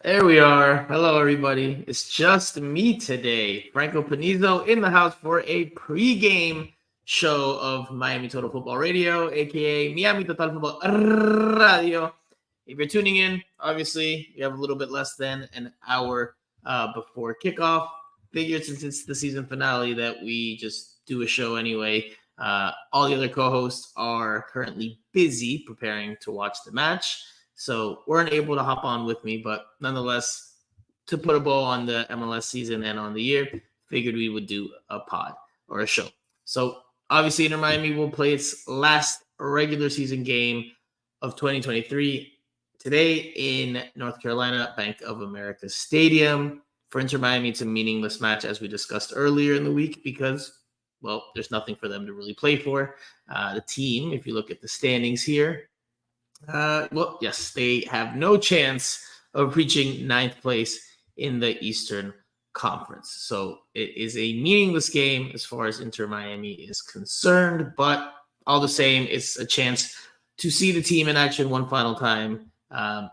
There we are. Hello, everybody. It's just me today, Franco Panizo, in the house for a pregame show of Miami Total Football Radio, aka Miami Total Football Radio. If you're tuning in, obviously, we have a little bit less than an hour before kickoff. Figured since it's the season finale that we just do a show anyway. All the other co-hosts are currently busy preparing to watch the match, so weren't able to hop on with me, but nonetheless, to put a bow on the MLS season and on the year, figured we would do a pod or a show. So obviously, Inter Miami will play its last regular season game of 2023 today in North Carolina, Bank of America Stadium. For Inter Miami, it's a meaningless match, as we discussed earlier in the week, because, well, there's nothing for them to really play for. The team, if you look at the standings here, well, yes, they have no chance of reaching ninth place in the Eastern Conference. So it is a meaningless game as far as Inter Miami is concerned, but all the same, it's a chance to see the team in action one final time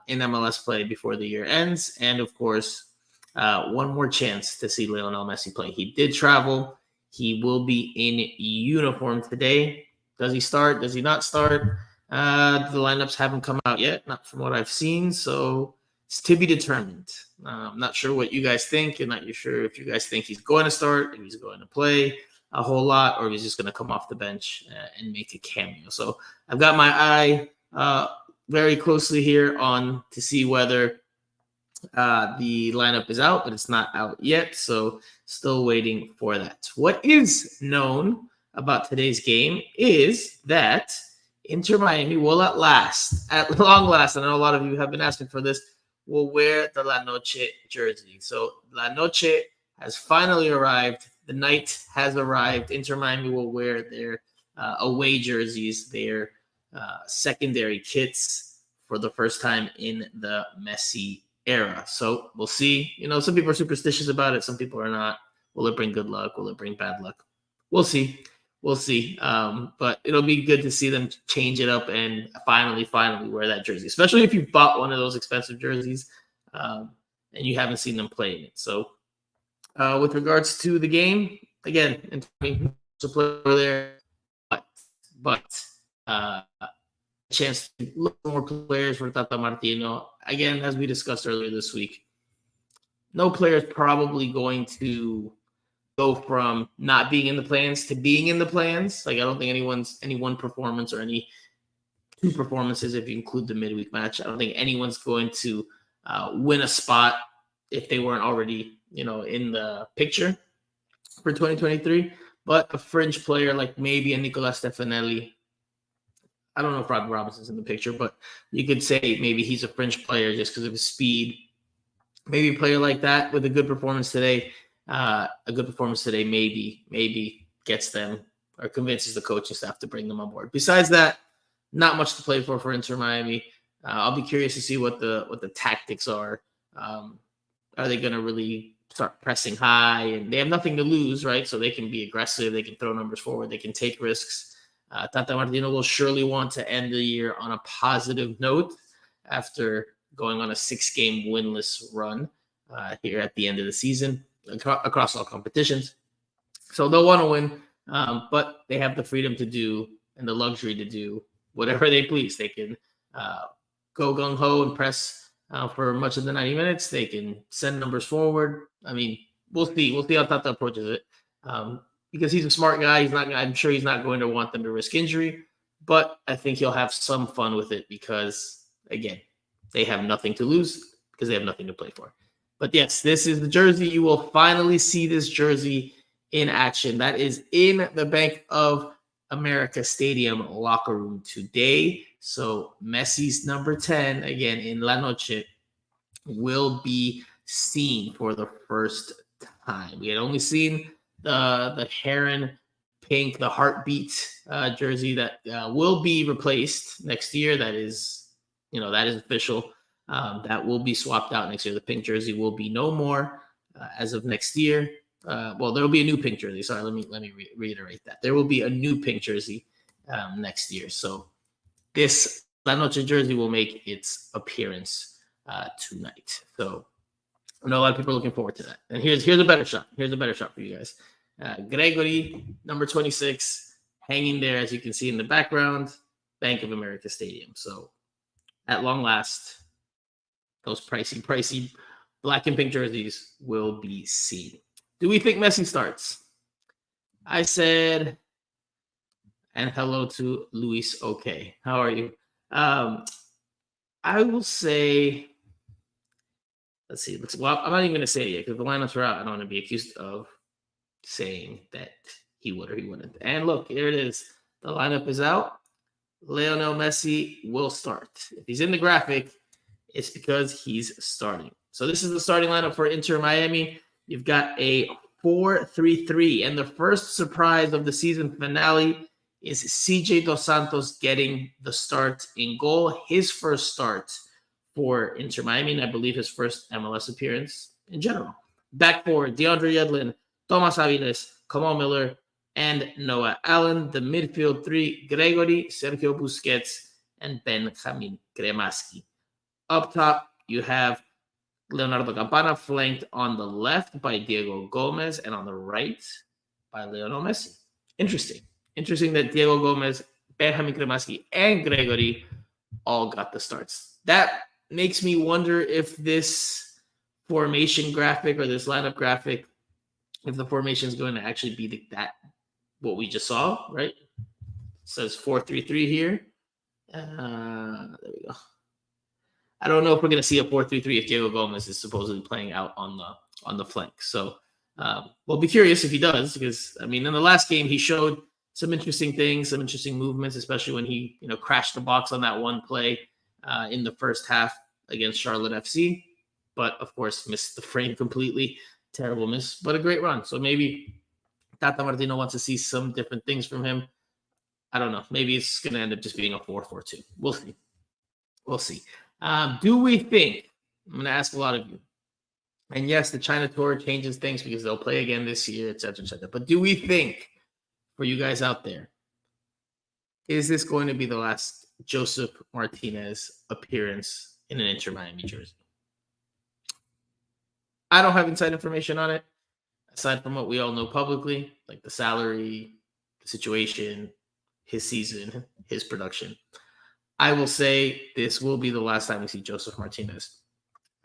in MLS play before the year ends. And of course, one more chance to see Lionel Messi play. He did travel. He will be in uniform today. Does he start? Does he not start? The lineups haven't come out yet, not from what I've seen, so it's to be determined. I'm not sure what you guys think. I'm not sure if you guys think he's going to start, if he's going to play a whole lot, or if he's just going to come off the bench and make a cameo. So I've got my eye very closely here on to see whether the lineup is out, but it's not out yet, so still waiting for that. What is known about today's game is that Inter Miami will at long last, I know a lot of you have been asking for this, will wear the La Noche jersey. So La Noche has finally arrived. The night has arrived. Inter Miami will wear their away jerseys, their secondary kits for the first time in the Messi era. So we'll see. You know, some people are superstitious about it. Some people are not. Will it bring good luck? Will it bring bad luck? We'll see. We'll see. But it'll be good to see them change it up and finally wear that jersey, especially if you bought one of those expensive jerseys and you haven't seen them play in it. So with regards to the game, again, to play there, but a chance to look for more players for Tata Martino. Again, as we discussed earlier this week, no player is probably going to go from not being in the plans to being in the plans. Like, I don't think any one performance or any two performances, if you include the midweek match, I don't think anyone's going to win a spot if they weren't already, in the picture for 2023. But a fringe player like maybe a Nicolas Stefanelli, I don't know if Robbie Robinson's in the picture, but you could say maybe he's a fringe player just because of his speed. Maybe a player like that with a good performance today, maybe gets them or convinces the coaching staff to bring them on board. Besides that, not much to play for Inter Miami. I'll be curious to see what the tactics are. Are they going to really start pressing high? And they have nothing to lose, right? So they can be aggressive. They can throw numbers forward. They can take risks. Tata Martino will surely want to end the year on a positive note after going on a 6-game winless run here at the end of the season across all competitions. So they'll want to win. But they have the freedom to do and the luxury to do whatever they please. They can go gung ho and press for much of the 90 minutes. They can send numbers forward. I mean, we'll see. We'll see how Tata approaches it. Because he's a smart guy. I'm sure he's not going to want them to risk injury, but I think he'll have some fun with it because, again, they have nothing to lose because they have nothing to play for. But yes, this is the jersey. You will finally see this jersey in action. That is in the Bank of America Stadium locker room today. So Messi's number 10, again, in La Noche, will be seen for the first time. We had only seen the Heron pink, the heartbeat jersey that will be replaced next year. That is official. That will be swapped out next year. The pink jersey will be no more as of next year. Well, there will be a new pink jersey. Sorry, let me reiterate that. There will be a new pink jersey next year. So this La Noche jersey will make its appearance tonight. So I know a lot of people are looking forward to that. And here's a better shot. Here's a better shot for you guys. Gregory, number 26, hanging there, as you can see in the background, Bank of America Stadium. So at long last, those pricey black and pink jerseys will be seen. Do we think Messi starts? I said, and hello to Luis. Okay, how are you? I will say, let's see. Well, I'm not even going to say it yet because the lineups are out. I don't want to be accused of saying that he would or he wouldn't. And look, here it is. The lineup is out. Lionel Messi will start. If he's in the graphic, it's because he's starting. So this is the starting lineup for Inter Miami. You've got a 4-3-3. And the first surprise of the season finale is CJ Dos Santos getting the start in goal. His first start for Inter Miami, and I believe his first MLS appearance in general. Back four, DeAndre Yedlin, Tomas Aviles, Kamal Miller, and Noah Allen. The midfield three, Gregory, Sergio Busquets, and Benjamin Cremaschi. Up top, you have Leonardo Campana flanked on the left by Diego Gomez and on the right by Lionel Messi. Interesting that Diego Gomez, Benjamin Cremaschi, and Gregory all got the starts. That makes me wonder if this formation graphic or this lineup graphic, if the formation is going to actually be what we just saw, right? It says 4-3-3 here. There we go. I don't know if we're going to see a 4-3-3 if Diego Gomez is supposedly playing out on the flank. So we'll be curious if he does, because I mean, in the last game he showed some interesting things, some interesting movements, especially when he crashed the box on that one play in the first half against Charlotte FC, but of course missed the frame completely. Terrible miss, but a great run. So maybe Tata Martino wants to see some different things from him. I don't know. Maybe it's going to end up just being a 4-4-2. We'll see. Do we think, I'm going to ask a lot of you, and yes, the China tour changes things because they'll play again this year, et cetera, but do we think, for you guys out there, is this going to be the last Joseph Martinez appearance in an Inter Miami jersey? I don't have inside information on it, aside from what we all know publicly, like the salary, the situation, his season, his production. I will say this will be the last time we see Joseph Martinez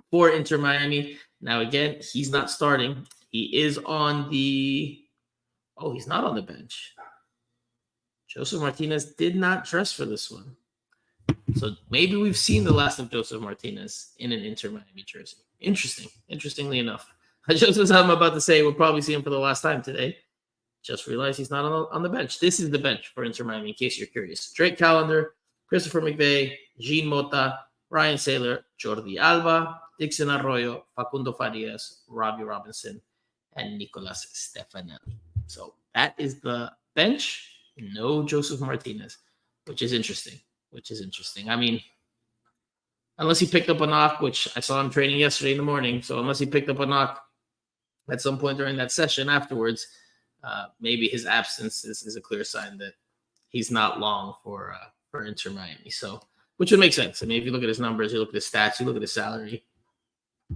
for Inter Miami. Now, again, he's not starting. He is on the... Oh, he's not on the bench. Joseph Martinez did not dress for this one. So maybe we've seen the last of Joseph Martinez in an Inter Miami jersey. Interestingly enough. Just as I'm about to say, we'll probably see him for the last time today. Just realized he's not on the bench. This is the bench for Inter Miami, in case you're curious. Drake Callender, Christopher McVeigh, Jean Mota, Ryan Saylor, Jordi Alba, Dixon Arroyo, Facundo Farias, Robbie Robinson, and Nicolas Stefanelli. So that is the bench. No Joseph Martinez, which is interesting. I mean, unless he picked up a knock, which I saw him training yesterday in the morning. So unless he picked up a knock at some point during that session afterwards, maybe his absence is a clear sign that he's not long for Inter Miami. So, which would make sense. I mean, if you look at his numbers, you look at his stats, you look at his salary,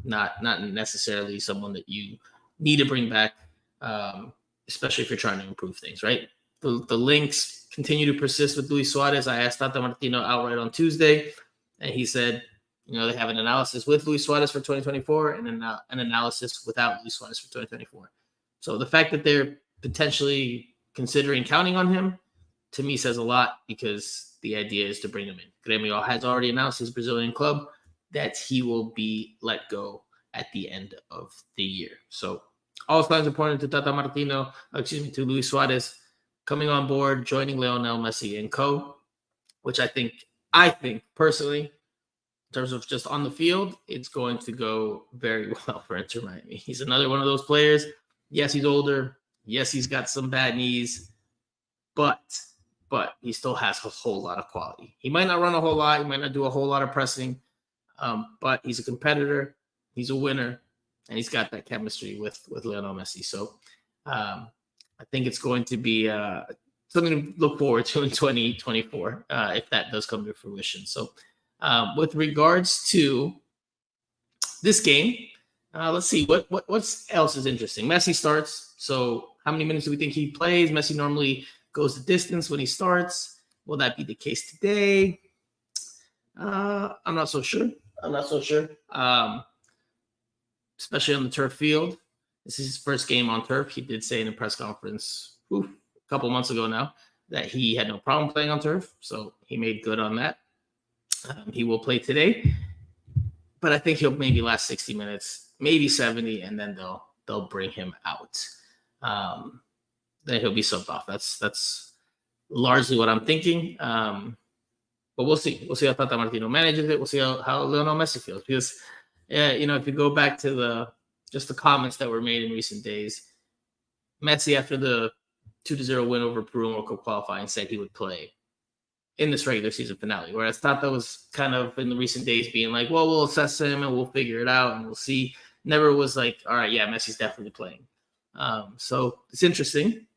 not necessarily someone that you need to bring back, especially if you're trying to improve things, right? The links continue to persist with Luis Suarez. I asked Tata Martino outright on Tuesday, and he said, they have an analysis with Luis Suarez for 2024 and an analysis without Luis Suarez for 2024. So the fact that they're potentially considering counting on him, to me, says a lot, because the idea is to bring him in. Grêmio has already announced, his Brazilian club, that he will be let go at the end of the year. So all signs are pointing to to Luis Suarez coming on board, joining Lionel Messi and co., which I think personally, in terms of just on the field, it's going to go very well for Inter Miami. He's another one of those players. Yes, he's older. Yes, he's got some bad knees, but he still has a whole lot of quality. He might not run a whole lot. He might not do a whole lot of pressing, but he's a competitor. He's a winner, and he's got that chemistry with Lionel Messi. So I think it's going to be something to look forward to in 2024 if that does come to fruition. So with regards to this game, let's see what else is interesting. Messi starts. So how many minutes do we think he plays? Messi normally goes the distance when he starts. Will that be the case today? I'm not so sure. Especially on the turf field. This is his first game on turf. He did say in a press conference a couple months ago now that he had no problem playing on turf. So he made good on that. He will play today, but I think he'll maybe last 60 minutes, maybe 70, and then they'll bring him out. Then he'll be subbed off. That's largely what I'm thinking. But we'll see. We'll see how Tata Martino manages it. We'll see how Lionel Messi feels, because if you go back to the comments that were made in recent days, Messi, after the 2-0 win over Peru in World Cup qualifying, said he would play in this regular season finale, whereas Tata was kind of in the recent days being like, well, we'll assess him and we'll figure it out and we'll see. Never was like, all right, yeah, Messi's definitely playing. So it's interesting,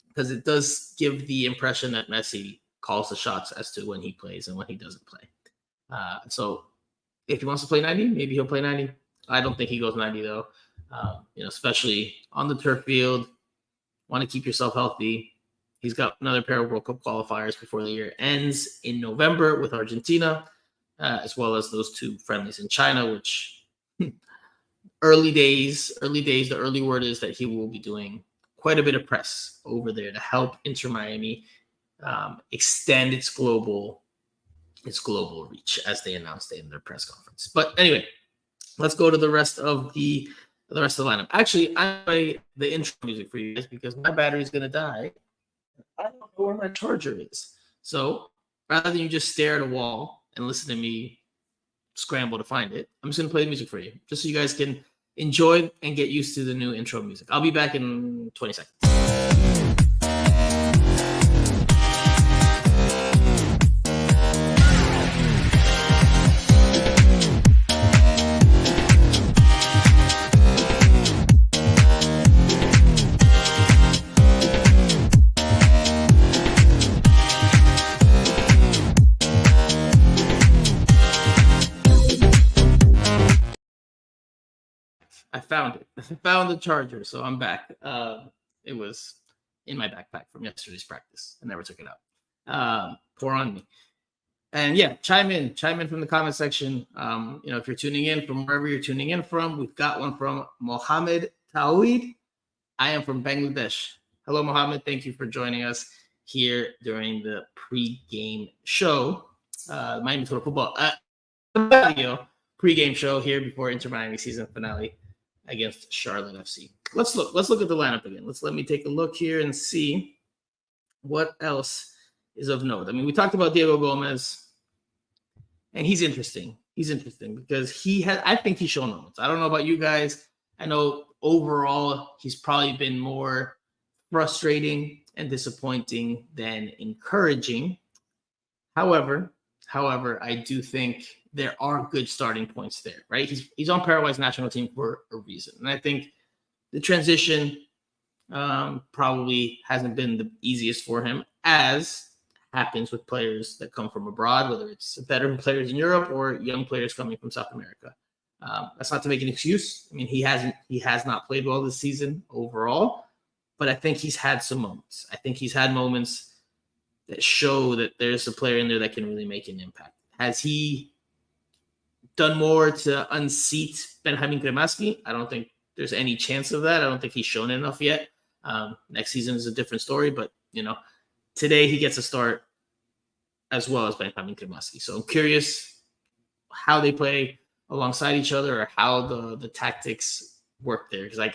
because it does give the impression that Messi calls the shots as to when he plays and when he doesn't play. So if he wants to play 90, maybe he'll play 90. I don't think he goes 90 though. Especially on the turf field, want to keep yourself healthy. He's got another pair of World Cup qualifiers before the year ends in November with Argentina, as well as those two friendlies in China, which early days, the early word is that he will be doing quite a bit of press over there to help Inter Miami extend its global reach, as they announced in their press conference. But anyway, let's go to the rest of the lineup. Actually, I play the intro music for you guys because my battery is going to die. I don't know where my charger is. So rather than you just stare at a wall and listen to me scramble to find it, I'm just going to play the music for you, just so you guys can enjoy and get used to the new intro music. I'll be back in 20 seconds. I found it. I found the charger, so I'm back. It was in my backpack from yesterday's practice. I never took it out. Pour on me. And yeah, chime in from the comment section. If you're tuning in from wherever you're tuning in from, we've got one from Mohammed Taoid. I am from Bangladesh. Hello, Mohammed. Thank you for joining us here during the pre-game show. Miami Total Football pre-game show here before Inter Miami season finale against Charlotte FC. Let's look at the lineup again. Let me take a look here and see what else is of note. I mean, we talked about Diego Gomez, and he's interesting. Because I think he's shown moments. I don't know about you guys. I know overall he's probably been more frustrating and disappointing than encouraging. However, I do think there are good starting points there, right? He's on Paraguay's national team for a reason. And I think the transition probably hasn't been the easiest for him, as happens with players that come from abroad, whether it's veteran players in Europe or young players coming from South America. That's not to make an excuse. I mean, he has not played well this season overall, but I think he's had some moments. I think he's had moments that show that there's a player in there that can really make an impact. Has he done more to unseat Benjamin Kremaski? I don't think there's any chance of that. I don't think he's shown enough yet. Next season is a different story, but today he gets a start as well as Benjamin Kremaski. So I'm curious how they play alongside each other or how the tactics work there, because I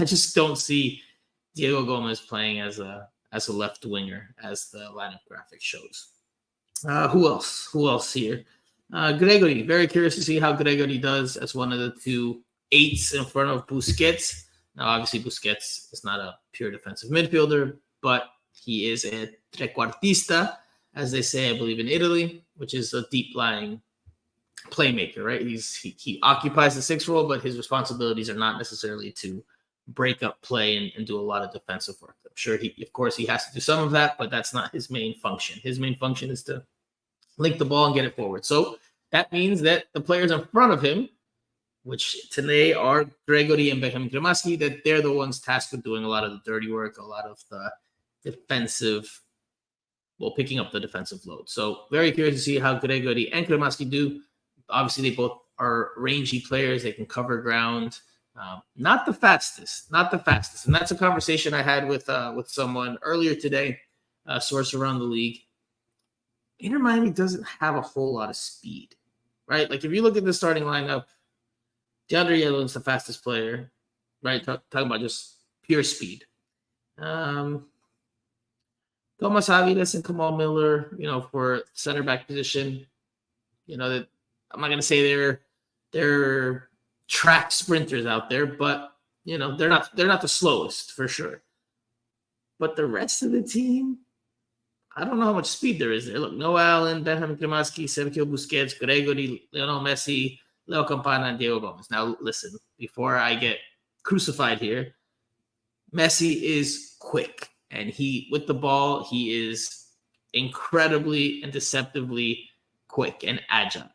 just don't see Diego Gomez playing as a left winger as the lineup graphic shows. Who else here? Gregory. Very curious to see how Gregory does as one of the two eights in front of Busquets. Now, obviously, Busquets is not a pure defensive midfielder, but he is a trequartista, as they say, I believe, in Italy, which is a deep-lying playmaker, right? He occupies the sixth role, but his responsibilities are not necessarily to break up play and do a lot of defensive work. I'm sure of course he has to do some of that, but that's not his main function. His main function is to link the ball and get it forward. So that means that the players in front of him, which today are Gregory and Benjamin Kremaski, that they're the ones tasked with doing a lot of the dirty work, a lot of the picking up the defensive load. So very curious to see how Gregory and Kremaski do. Obviously, they both are rangy players. They can cover ground. Not the fastest. And that's a conversation I had with someone earlier today, a source around the league. Inter Miami doesn't have a whole lot of speed, right? Like if you look at the starting lineup, DeAndre Yedlin's the fastest player, right? Talking about just pure speed. Thomas Aviles and Kamal Miller, for center back position, that I'm not going to say they're track sprinters out there, but they're not the slowest for sure. But the rest of the team, I don't know how much speed there is there. Look, Noah Allen, Benjamin Kremaski, Sergio Busquets, Gregory, Lionel Messi, Leo Campana, and Diego Gomez. Now, listen, before I get crucified here, Messi is quick, and with the ball, he is incredibly and deceptively quick and agile.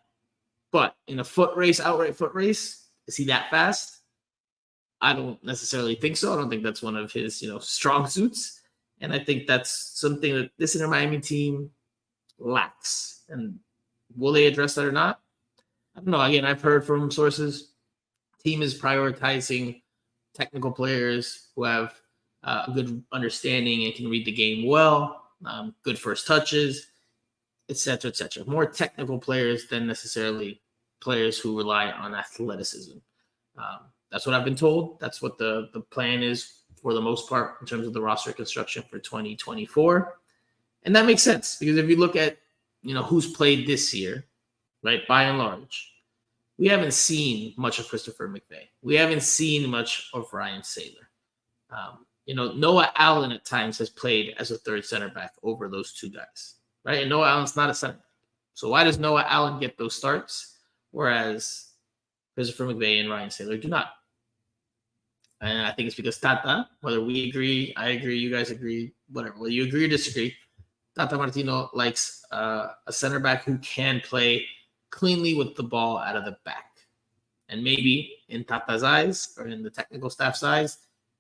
But in a outright foot race, is he that fast? I don't necessarily think so. I don't think that's one of his, strong suits. And I think that's something that this Inter Miami team lacks. And will they address that or not? I don't know. Again, I've heard from sources, team is prioritizing technical players who have a good understanding and can read the game well, good first touches, etc., etc. More technical players than necessarily players who rely on athleticism. That's what I've been told. That's what the plan is for the most part in terms of the roster construction for 2024. And that makes sense because if you look at, who's played this year, right, by and large, we haven't seen much of Christopher McVey. We haven't seen much of Ryan Saylor. Noah Allen at times has played as a third center back over those two guys, right? And Noah Allen's not a center back. So why does Noah Allen get those starts, whereas Christopher McVey and Ryan Saylor do not? And I think it's because Tata, whether we agree, I agree, you guys agree, whatever, whether you agree or disagree, Tata Martino likes a center back who can play cleanly with the ball out of the back. And maybe in Tata's eyes or in the technical staff's eyes,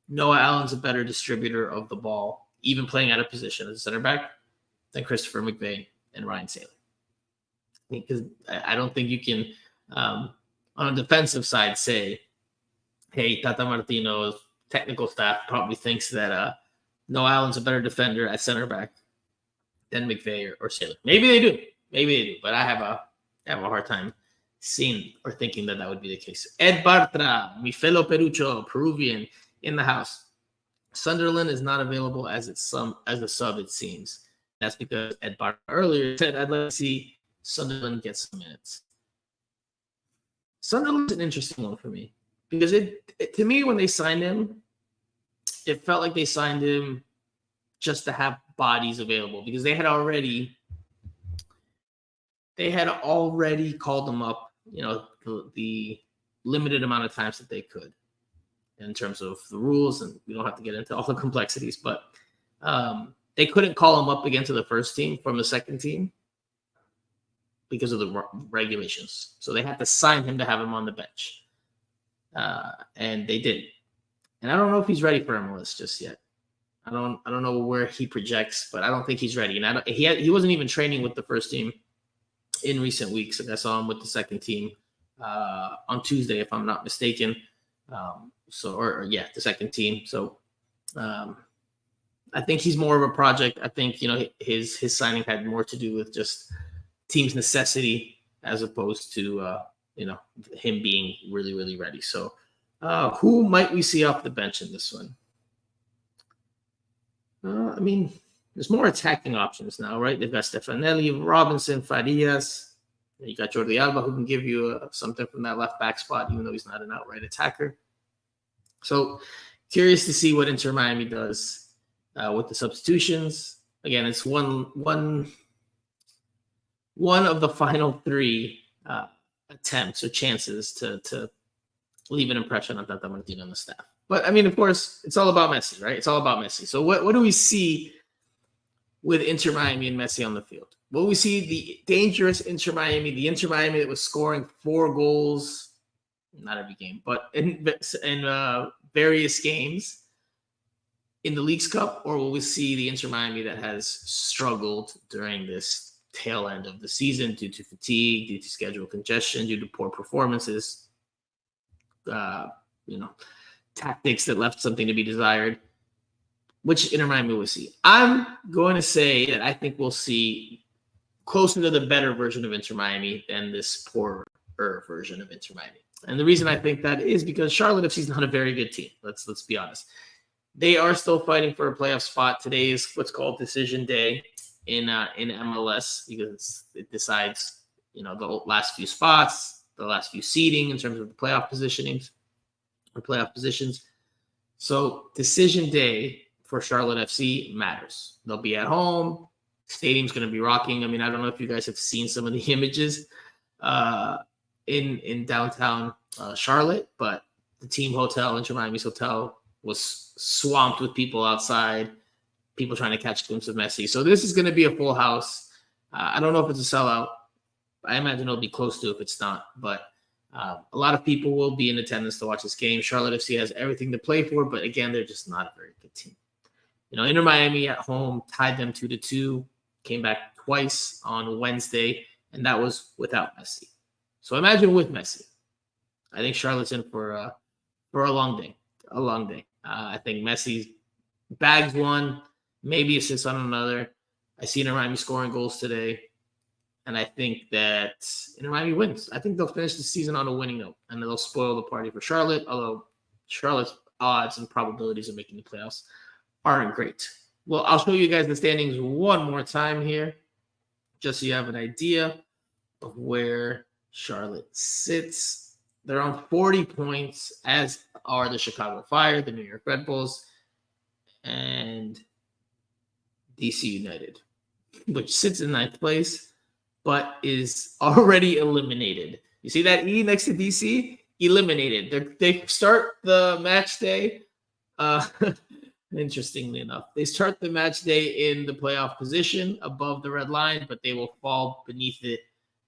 Noah Allen's a better distributor of the ball, even playing out of position as a center back, than Christopher McVey and Ryan Saylor. Because I don't think you can, on a defensive side, say, hey, Tata Martino's technical staff probably thinks that Noah Allen's a better defender at center back than McVey or Saylor. Maybe they do. But I have a hard time seeing or thinking that would be the case. Ed Bartra, mi fellow Perucho, Peruvian, in the house. Sunderland is not available as a sub, it seems. That's because Ed Bartra earlier said, I'd like to see Sunderland get some minutes. Sunderland's an interesting one for me because to me, when they signed him, it felt like they signed him just to have bodies available because they had already called him up, the limited amount of times that they could in terms of the rules, and we don't have to get into all the complexities, but they couldn't call him up again to the first team from the second team because of the regulations. So they had to sign him to have him on the bench. And they did. And I don't know if he's ready for MLS just yet. I don't know where he projects, but I don't think he's ready. And he wasn't even training with the first team in recent weeks. And I saw him with the second team on Tuesday, if I'm not mistaken. The second team. So I think he's more of a project. I think his signing had more to do with just team's necessity as opposed to him being really, really ready. So who might we see off the bench in this one? There's more attacking options now, right? They've got Stefanelli, Robinson, Farias. You got Jordi Alba, who can give you something from that left back spot, even though he's not an outright attacker. So curious to see what Inter Miami does with the substitutions. Again, it's one of the final three attempts or chances to leave an impression on Tata Martino on the staff. But of course, it's all about Messi, right? It's all about Messi. So what do we see with Inter Miami and Messi on the field? Well, we see the dangerous Inter Miami, the Inter Miami that was scoring 4 goals, not every game, but in various games in the Leagues Cup, or will we see the Inter Miami that has struggled during this tail end of the season due to fatigue, due to schedule congestion, due to poor performances, tactics that left something to be desired? Which Inter Miami will see? I'm going to say that I think we'll see closer to the better version of Inter Miami than this poorer version of Inter Miami. And the reason I think that is because Charlotte FC is not a very good team. Let's be honest. They are still fighting for a playoff spot. Today is what's called decision day in MLS because it decides, the last few spots, the last few seeding in terms of the playoff positionings or playoff positions. So decision day for Charlotte FC matters. They'll be at home. Stadium's going to be rocking. I don't know if you guys have seen some of the images in downtown Charlotte, but the team hotel, Inter Miami's hotel, was swamped with people outside, people trying to catch a glimpse of Messi. So this is going to be a full house. I don't know if it's a sellout. I imagine it'll be close to if it's not, but a lot of people will be in attendance to watch this game. Charlotte FC has everything to play for, but again, they're just not a very good team. Inter Miami at home tied them 2-2, came back twice on Wednesday, and that was without Messi. So imagine with Messi. I think Charlotte's in for a long day. A long day. I think Messi bags one, maybe assists on another. I see Inter Miami scoring goals today, and I think that Inter Miami wins. I think they'll finish the season on a winning note, and they'll spoil the party for Charlotte, although Charlotte's odds and probabilities of making the playoffs aren't great. Well, I'll show you guys the standings one more time here, just so you have an idea of where Charlotte sits. They're on 40 points, as are the Chicago Fire, the New York Red Bulls, and DC United, which sits in 9th place, but is already eliminated. You see that E next to DC? Eliminated. They start the match day. Interestingly enough, they start the match day in the playoff position above the red line, but they will fall beneath it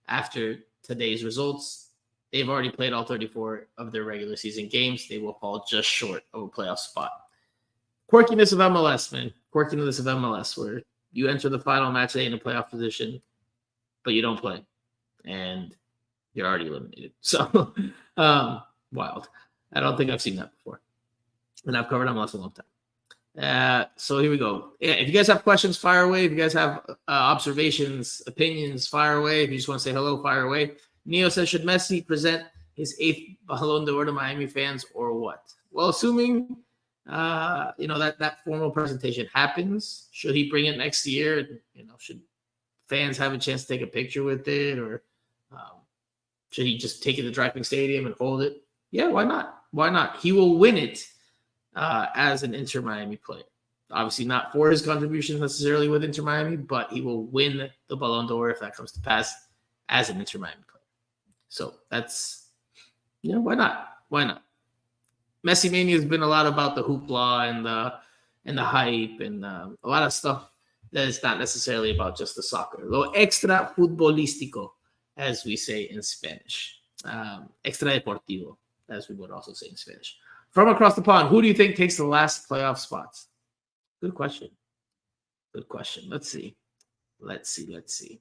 after today's results. They've already played all 34 of their regular season games. They will fall just short of a playoff spot. Quirkiness of MLS, man. Quirkiness of MLS, where you enter the final match day in a playoff position, but you don't play, and you're already eliminated. So, wild. I don't think I've seen that before, and I've covered MLS a long time. So here we go. Yeah, if you guys have questions, fire away. If you guys have observations, opinions, fire away. If you just want to say hello, fire away. Neo says, should Messi present his 8th Ballon d'Or to Miami fans or what? Well, assuming that formal presentation happens, should he bring it next year? Should fans have a chance to take a picture with it, or should he just take it to Driving Stadium and hold it? Yeah, why not? Why not? He will win it as an Inter Miami player. Obviously not for his contributions necessarily with Inter Miami, but he will win the Ballon d'Or if that comes to pass as an Inter Miami player. So that's, why not? Why not? Messi Mania has been a lot about the hoopla and the hype and a lot of stuff that is not necessarily about just the soccer. Lo extra futbolístico, as we say in Spanish. Extra deportivo, as we would also say in Spanish. From across the pond, who do you think takes the last playoff spots? Good question. Good question. Let's see. Let's see.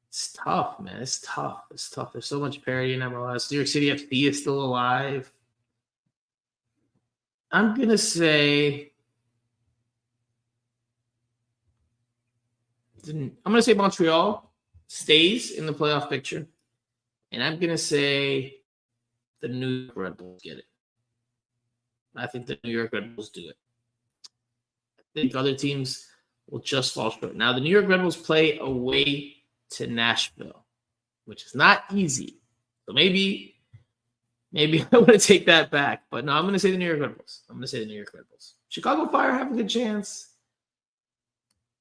It's tough, man. It's tough. It's tough. There's so much parity in MLS. New York City FC is still alive. I'm gonna say Montreal stays in the playoff picture, and I'm gonna say the New York Red Bulls get it. I think the New York Red Bulls do it. I think other teams will just fall short. Now, the New York Red Bulls play away to Nashville, which is not easy. So maybe I want to take that back. But no, I'm going to say the New York Red Bulls. Chicago Fire have a good chance,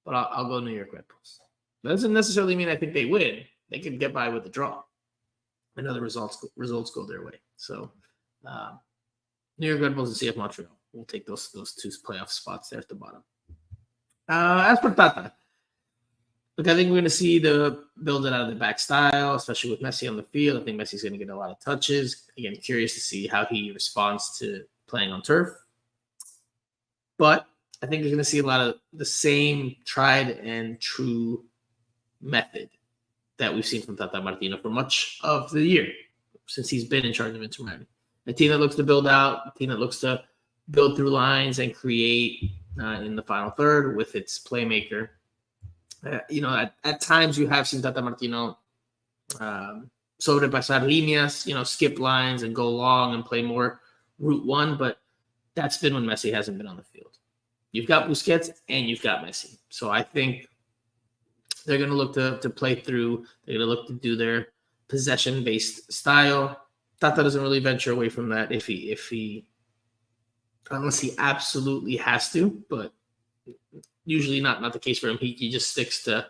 but I'll go New York Red Bulls. That doesn't necessarily mean I think they win. They could get by with a draw, and other results go their way. So, New York Red Bulls and CF Montreal. We'll take those two playoff spots there at the bottom. As for Tata, look, I think we're going to see the build it out of the back style, especially with Messi on the field. I think Messi's going to get a lot of touches. Again, curious to see how he responds to playing on turf. But I think you're going to see a lot of the same tried and true method that we've seen from Tata Martino for much of the year since he's been in charge of Inter Miami. A team that looks to build out, a team that looks to build through lines and create in the final third with its playmaker. At times you have seen Tata Martino sobrepasar líneas, skip lines and go long and play more route one, but that's been when Messi hasn't been on the field. You've got Busquets and you've got Messi. So I think they're going to look to play through. They're going to look to do their possession-based style. Tata doesn't really venture away from that if he unless he absolutely has to, but usually not the case for him. He just sticks to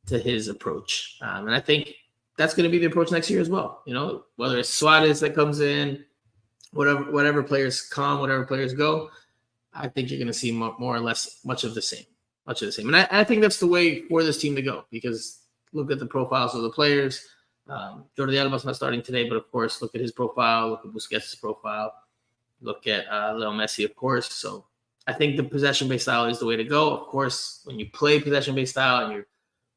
his approach. And I think that's going to be the approach next year as well. Whether it's Suarez that comes in, whatever players come, whatever players go, I think you're going to see more or less much of the same. And I think that's the way for this team to go, because look at the profiles of the players. Jordi Alba's not starting today, but of course, look at his profile, look at Busquets' profile, look at Leo Messi, of course. So I think the possession-based style is the way to go. Of course, when you play possession-based style and you're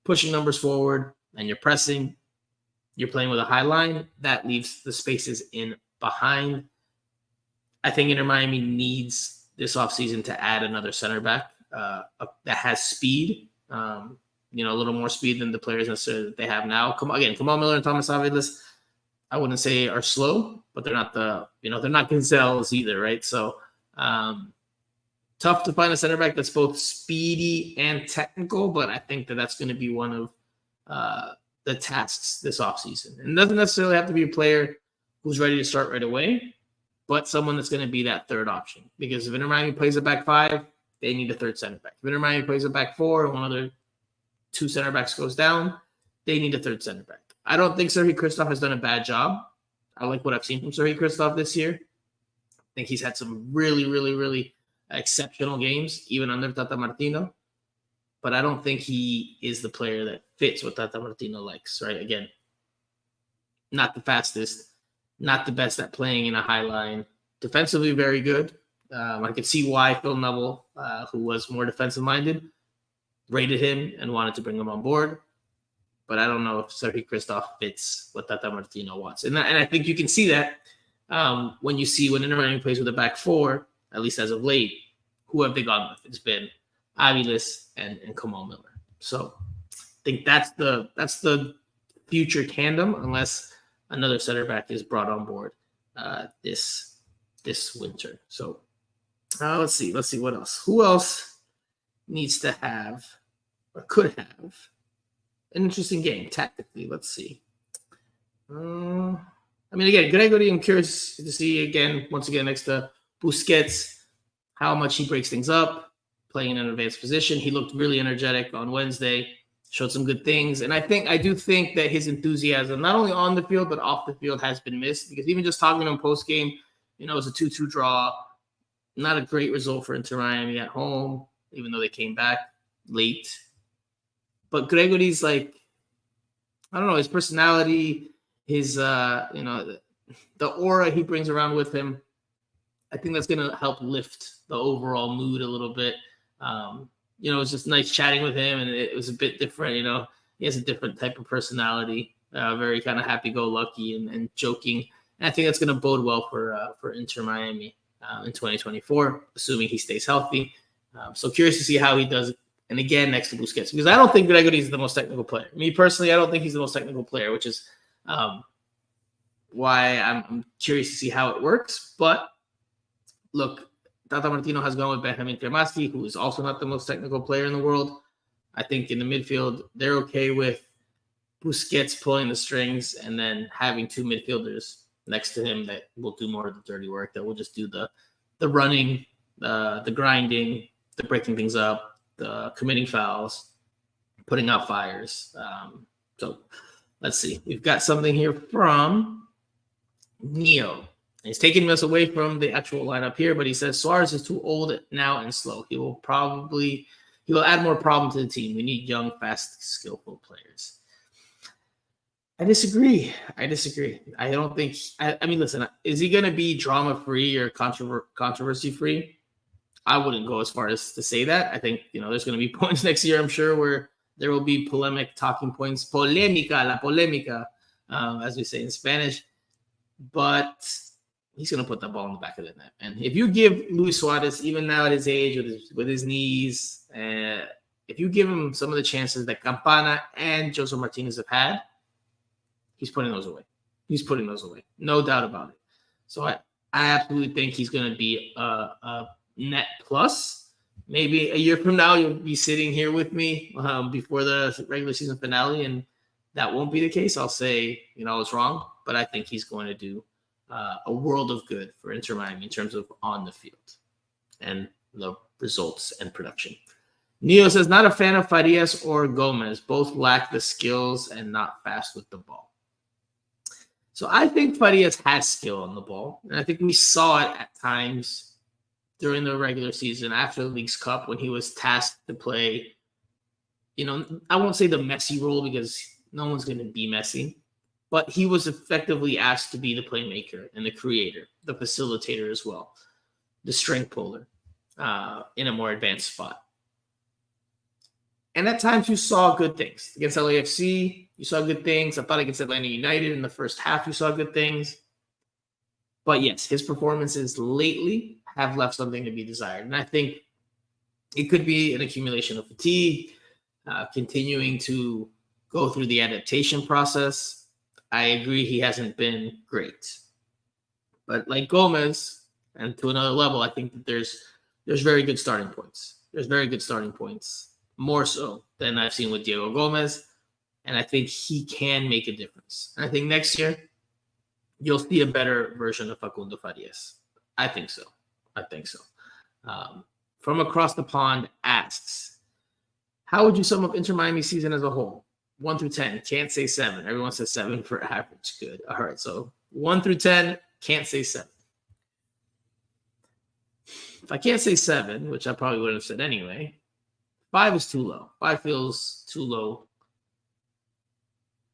pushing numbers forward and you're pressing, you're playing with a high line, that leaves the spaces in behind. I think Inter Miami needs this offseason to add another center back that has speed, a little more speed than the players necessarily that they have now. Kamal Miller and Thomas Aviles, I wouldn't say are slow, but they're not they're not Gonzalez either, right? So tough to find a center back that's both speedy and technical, but I think that's going to be one of the tasks this offseason. And it doesn't necessarily have to be a player who's ready to start right away, but someone that's going to be that third option. Because if Inter Miami plays a back five, they need a third center back. If Inter Miami plays a back four and one of their two center backs goes down, they need a third center back. I don't think Sergei Kristoff has done a bad job. I like what I've seen from Sergei Kristoff this year. I think he's had some really, really, really exceptional games, even under Tata Martino. But I don't think he is the player that fits what Tata Martino likes, right? Again, not the fastest, not the best at playing in a high line. Defensively, very good. I could see why Phil Neville, who was more defensive-minded, rated him and wanted to bring him on board. But I don't know if Sergei Kristoff fits what Tata Martino wants. And I think you can see that when Inter Miami plays with a back four, at least as of late, who have they gone with? It's been Aviles and Kamal Miller. So I think that's the future tandem, unless another center back is brought on board this winter. So let's see what else. Who else needs to have or could have an interesting game tactically? Let's see. Again, Gregory, I'm curious to see once again next to Busquets, how much he breaks things up, playing in an advanced position. He looked really energetic on Wednesday, showed some good things. And I do think that his enthusiasm, not only on the field, but off the field, has been missed. Because even just talking to him post-game, it was a 2-2 draw. Not a great result for Inter Miami at home, even though they came back late. But Gregory's his personality, his, the aura he brings around with him, I think that's going to help lift the overall mood a little bit. It was just nice chatting with him, and it was a bit different. He has a different type of personality, very kind of happy-go-lucky and joking. And I think that's going to bode well for Inter Miami in 2024, assuming he stays healthy. So curious to see how he does it. And again, next to Busquets, because I don't think Gregory is the most technical player. Me personally, I don't think he's the most technical player, which is why I'm curious to see how it works. But look, Tata Martino has gone with Benjamin Cremaschi, who is also not the most technical player in the world. I think in the midfield, they're okay with Busquets pulling the strings and then having two midfielders next to him that will do more of the dirty work, that will just do the running, the grinding, the breaking things up, the committing fouls, putting out fires. So let's see. We've got something here from Neo. He's taking us away from the actual lineup here, but he says Suarez is too old now and slow. He will add more problem to the team. We need young, fast, skillful players. I disagree. I don't think. I mean, listen. Is he going to be drama-free or controversy-free? I wouldn't go as far as to say that. I think there's going to be points next year, I'm sure, where there will be polemic talking points, polémica, la polémica, as we say in Spanish. But he's going to put the ball in the back of the net. And if you give Luis Suarez, even now at his age, with his knees, if you give him some of the chances that Campana and Jose Martinez have had, he's putting those away. No doubt about it. So I absolutely think he's going to be a net plus. Maybe a year from now, you'll be sitting here with me before the regular season finale, and that won't be the case. I'll say, I was wrong, but I think he's going to do a world of good for Inter Miami in terms of on the field and the results and production. Neo says, not a fan of Farias or Gomez. Both lack the skills and not fast with the ball. So I think Farias has skill on the ball, and I think we saw it at times during the regular season after the Leagues Cup when he was tasked to play, I won't say the Messi role because no one's going to be Messi, but he was effectively asked to be the playmaker and the creator, the facilitator as well, the strength puller in a more advanced spot. And at times you saw good things. Against LAFC, you saw good things. I thought against Atlanta United in the first half, you saw good things. But yes, his performances lately have left something to be desired. And I think it could be an accumulation of fatigue, continuing to go through the adaptation process. I agree he hasn't been great. But like Gomez, and to another level, I think that there's very good starting points. More so than I've seen with Diego Gomez. And I think he can make a difference. And I think next year, you'll see a better version of Facundo Farias. I think so. From across the pond asks, how would you sum up Inter Miami season as a whole? 1 through 10, can't say 7. Everyone says 7 for average. Good. All right, so 1 through 10, can't say 7. If I can't say 7, which I probably wouldn't have said anyway, 5 is too low. 5 feels too low.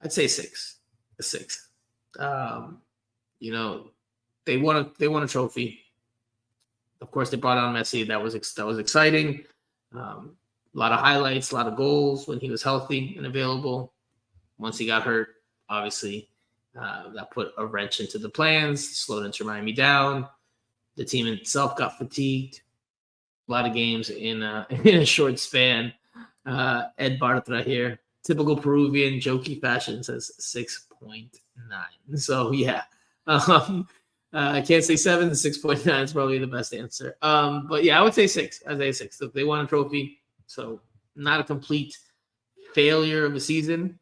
I'd say 6. A 6. They won a trophy. Of course, they brought on Messi. That was exciting. A lot of highlights, a lot of goals when he was healthy and available. Once he got hurt, obviously, that put a wrench into the plans, slowed Inter Miami down. The team itself got fatigued. A lot of games in a short span. Ed Bartra here, typical Peruvian jokey fashion, says 6.9. So yeah, I can't say 7. 6.9 is probably the best answer. But yeah, I would say 6. I'd say 6. They won a trophy, so not a complete failure of a season,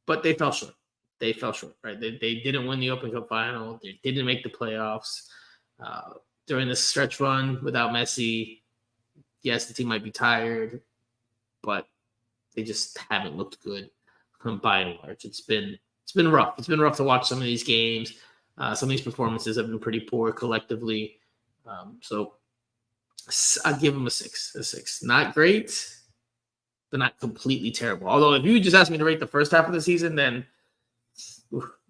but they fell short. Right? They didn't win the Open Cup final. They didn't make the playoffs. During this stretch run without Messi, yes, the team might be tired, but they just haven't looked good by and large. It's been rough. It's been rough to watch some of these games. Some of these performances have been pretty poor collectively. So I'd give them a 6. A 6. Not great, but not completely terrible. Although if you just asked me to rate the first half of the season, then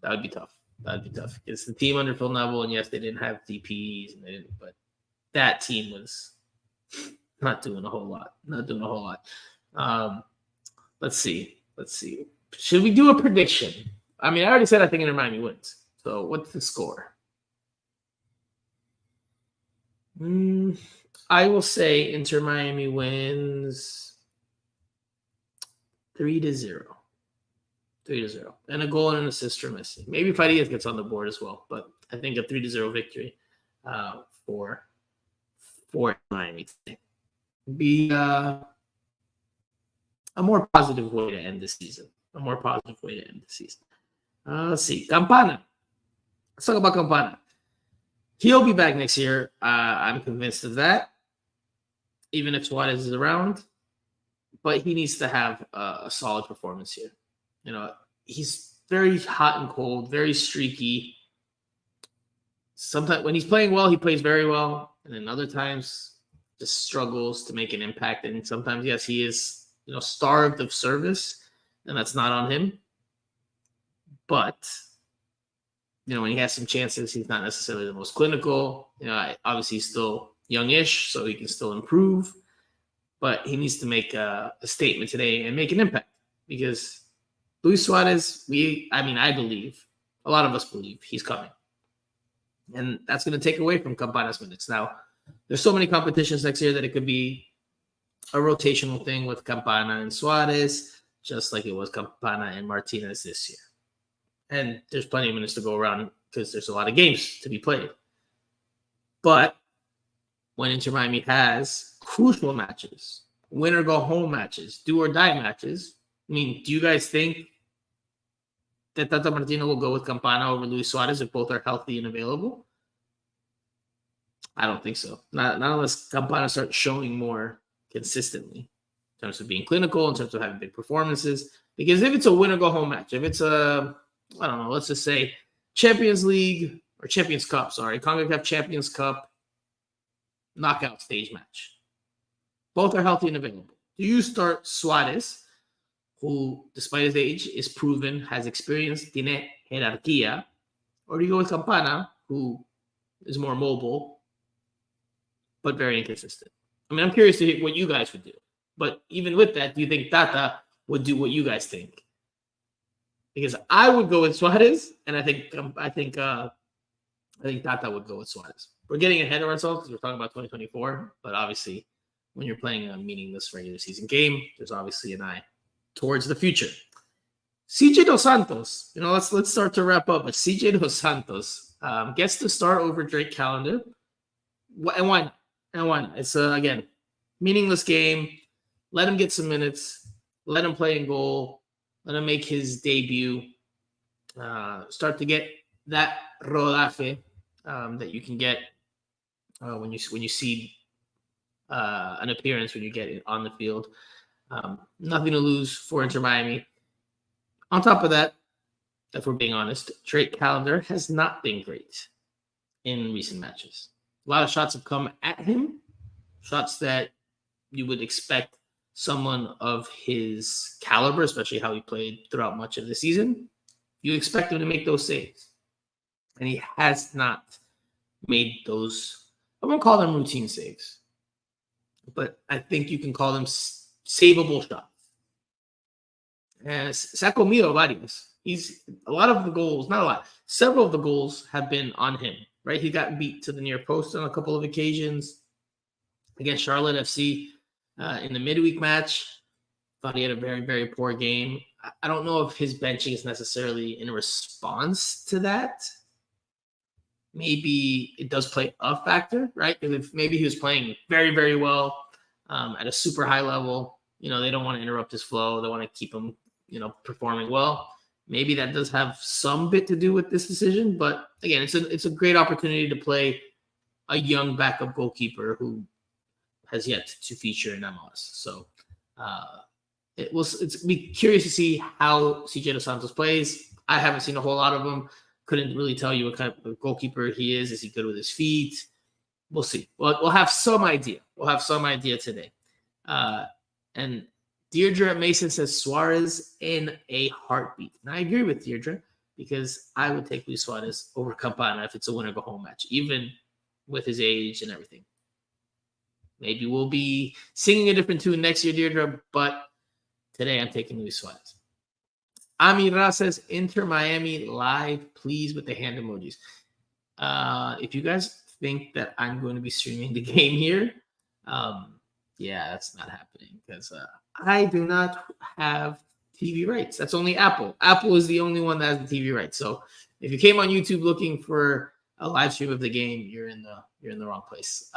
that would be tough. That'd be tough. It's the team under Phil Neville, and yes, they didn't have DPs, but that team was not doing a whole lot. Not doing a whole lot. Let's see. Should we do a prediction? I mean, I already said I think Inter Miami wins. So what's the score? I will say Inter Miami wins 3-0. 3-0. And a goal and an assist for Messi. Maybe Farias gets on the board as well, but I think a 3-0 victory for Miami today. Be a more positive way to end the season. Let's see. Campana. Let's talk about Campana. He'll be back next year. I'm convinced of that, even if Suarez is around. But he needs to have a solid performance here. You know, he's very hot and cold, very streaky. Sometimes when he's playing well, he plays very well. And then other times just struggles to make an impact. And sometimes, yes, he is, starved of service, and that's not on him. But, when he has some chances, he's not necessarily the most clinical. Obviously he's still youngish, so he can still improve. But he needs to make a statement today and make an impact, because Luis Suarez, I believe, a lot of us believe he's coming. And that's going to take away from Campana's minutes. Now, there's so many competitions next year that it could be a rotational thing with Campana and Suarez, just like it was Campana and Martinez this year. And there's plenty of minutes to go around because there's a lot of games to be played. But when Inter Miami has crucial matches, win or go home matches, do or die matches, do you guys think that Tata Martino will go with Campana over Luis Suarez if both are healthy and available? I don't think so. Not unless Campana starts showing more consistently in terms of being clinical, in terms of having big performances. Because if it's a win or go home match, if it's let's just say Champions League or Champions Cup, CONCACAF Champions Cup knockout stage match. Both are healthy and available. Do you start Suarez, who, despite his age, is proven, has experience, tiene jerarquía, or do you go with Campana, who is more mobile, but very inconsistent? I'm curious to hear what you guys would do. But even with that, do you think Tata would do what you guys think? Because I would go with Suarez, and I think Tata would go with Suarez. We're getting ahead of ourselves because we're talking about 2024, but obviously, when you're playing a meaningless regular season game, there's obviously an eye towards the future. CJ Dos Santos, let's start to wrap up. But CJ Dos Santos gets to start over Drake Callender, and why not? It's again, meaningless game. Let him get some minutes. Let him play in goal. Let him make his debut. Start to get that rodaje that you can get when you see an appearance, when you get it on the field. Nothing to lose for Inter Miami. On top of that, if we're being honest, Drake Callender has not been great in recent matches. A lot of shots have come at him, shots that you would expect someone of his caliber, especially how he played throughout much of the season. You expect him to make those saves. And he has not made those, I won't call them routine saves, but I think you can call them savable shots. And se ha comido varios. Several of the goals have been on him, right? He got beat to the near post on a couple of occasions against Charlotte FC in the midweek match. Thought he had a very, very poor game. I don't know if his benching is necessarily in response to that. Maybe it does play a factor, right? Because if maybe he was playing very, very well at a super high level, they don't want to interrupt his flow. They want to keep him, performing well. Maybe that does have some bit to do with this decision. But again, it's a great opportunity to play a young backup goalkeeper who has yet to feature in MLS. So it's be curious to see how CJ Dos Santos plays. I haven't seen a whole lot of him. Couldn't really tell you what kind of goalkeeper he is. Is he good with his feet? We'll see. We'll have some idea. Today. And Deirdre Mason says Suarez in a heartbeat. And I agree with Deirdre. because I would take Luis Suarez over Campana if it's a win or go home match, even with his age and everything. Maybe we'll be singing a different tune next year, Deirdre, but today I'm taking Luis Suarez. Amira says, Inter Miami live, please, with the hand emojis. If you guys think that I'm going to be streaming the game here, yeah, that's not happening because I do not have TV rights. That's only Apple. Apple is the only one that has the TV rights. So if you came on YouTube looking for a live stream of the game, you're in the wrong place.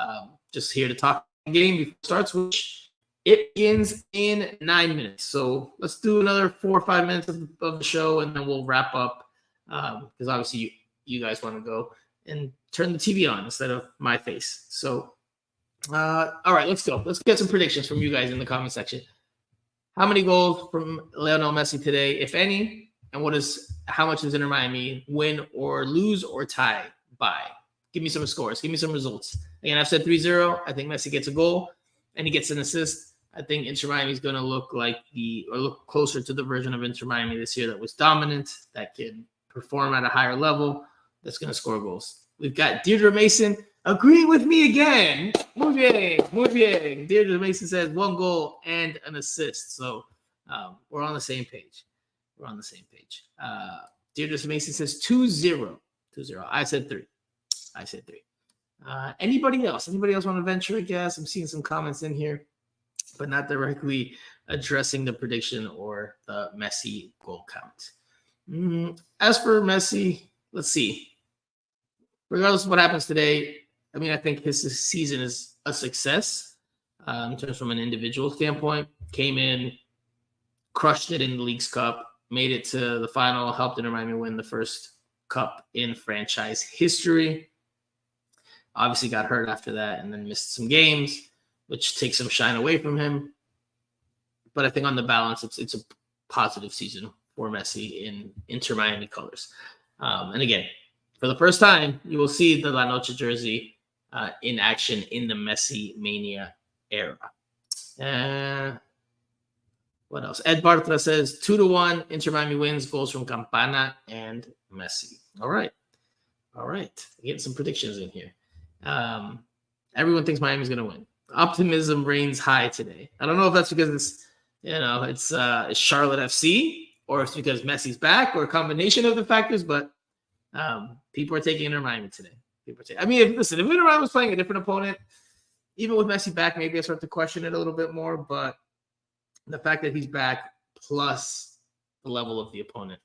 Just here to talk the game before it starts, which it begins in 9 minutes. So let's do another 4 or 5 minutes of the show, and then we'll wrap up because obviously you guys want to go and turn the TV on instead of my face. So, all right, let's go. Let's get some predictions from you guys in the comment section. How many goals from Lionel Messi today, if any? And how much does Inter Miami win or lose or tie by? Give me some scores. Give me some results. Again, I've said 3-0. I think Messi gets a goal and he gets an assist. I think Inter Miami is going to look look closer to the version of Inter Miami this year that was dominant, that can perform at a higher level, that's going to score goals. We've got Deirdre Mason agreeing with me again. Muy bien, muy bien. Deirdre Mason says 1 goal and an assist. So we're on the same page. Deirdre Mason says 2-0. 2-0. I said 3. Anybody else? Anybody else want to venture a guess? I'm seeing some comments in here, but not directly addressing the prediction or the Messi goal count. As for Messi, let's see. Regardless of what happens today, I mean, I think his season is a success in terms from an individual standpoint. Came in, crushed it in the Leagues Cup, made it to the final, helped Inter Miami win the first cup in franchise history. Obviously got hurt after that and then missed some games, which takes some shine away from him. But I think on the balance, it's a positive season for Messi in Inter Miami colors. And again, for the first time, you will see the La Noche jersey in action in the Messi Mania era. What else? Ed Bartra says 2-1. Inter Miami wins. Goals from Campana and Messi. All right. Getting some predictions in here. Everyone thinks Miami's going to win. Optimism reigns high today. I don't know if that's because it's Charlotte FC or it's because Messi's back or a combination of the factors, but people are taking Inter Miami today. If Inter Miami was playing a different opponent, even with Messi back, maybe I start to question it a little bit more. But the fact that he's back plus the level of the opponent,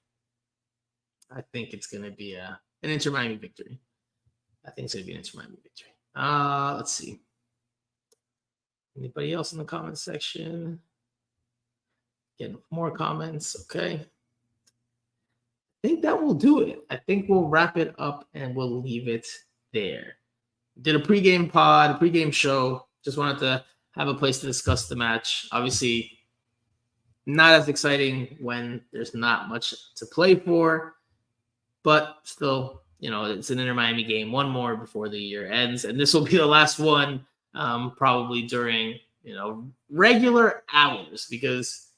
I think it's going to be an Inter Miami victory. Let's see. Anybody else in the comment section? Getting more comments. Okay. I think that will do it. I think we'll wrap it up and we'll leave it there. Did a pregame show. Just wanted to have a place to discuss the match. Obviously, not as exciting when there's not much to play for, but still, it's an Inter Miami game. One more before the year ends, and this will be the last one, probably during regular hours, because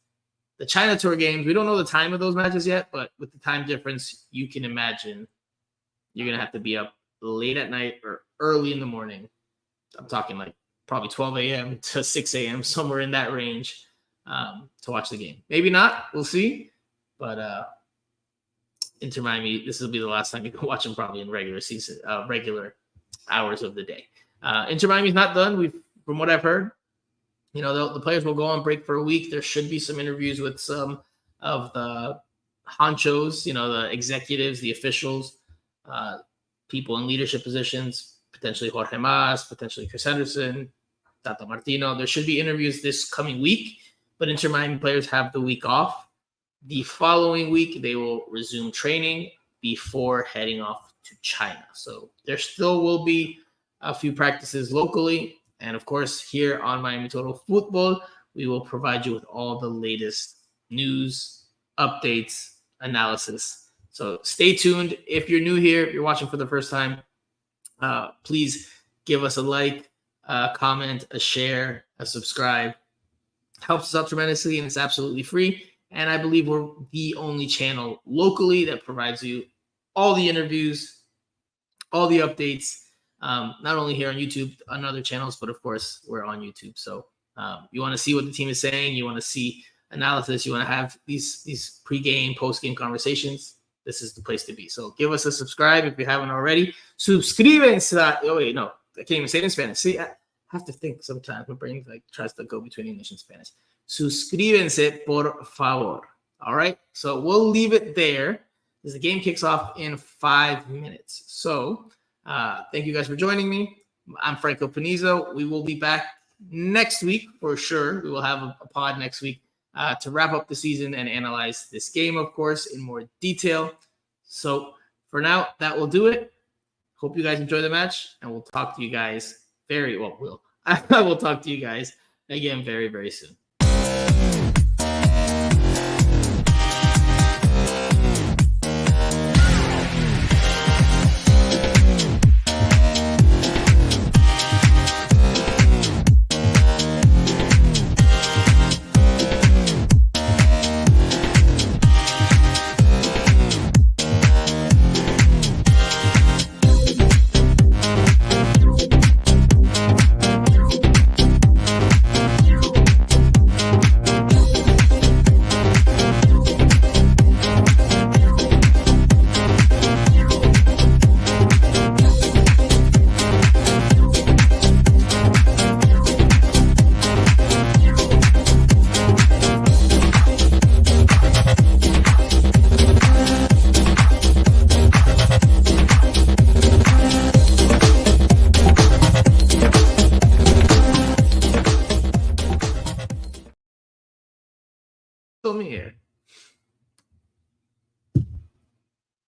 the China Tour games, we don't know the time of those matches yet, but with the time difference, you can imagine you're going to have to be up late at night or early in the morning. I'm talking like probably 12 a.m. to 6 a.m., somewhere in that range, to watch the game. Maybe not. We'll see. But Inter Miami, this will be the last time you can watch them, probably in regular hours of the day. Inter Miami's not done. From what I've heard, the players will go on break for a week. There should be some interviews with some of the honchos, the executives, the officials, people in leadership positions, potentially Jorge Mas, potentially Chris Henderson, Tata Martino. There should be interviews this coming week, but Inter Miami players have the week off. The following week, they will resume training before heading off to China. So there still will be a few practices locally. And of course, here on Miami Total Football, we will provide you with all the latest news, updates, analysis. So stay tuned. If you're new here, if you're watching for the first time, please give us a like, a comment, a share, a subscribe. Helps us out tremendously, and it's absolutely free. And I believe we're the only channel locally that provides you all the interviews, all the updates, not only here on YouTube, on other channels, but of course, we're on YouTube. So you want to see what the team is saying, you want to see analysis, you want to have these pre-game, post-game conversations, this is the place to be. So give us a subscribe if you haven't already. Suscríbense. Oh, wait, no. I can't even say it in Spanish. See, I have to think sometimes. My brain tries to go between English and Spanish. Suscríbense, por favor. All right? So we'll leave it there as the game kicks off in 5 minutes. So thank you guys for joining me. I'm Franco Panizo. We will be back next week for sure. We will have a pod next week to wrap up the season and analyze this game, of course, in more detail. So for now, that will do it. Hope you guys enjoy the match, and we'll talk to you guys I will talk to you guys again very, very soon.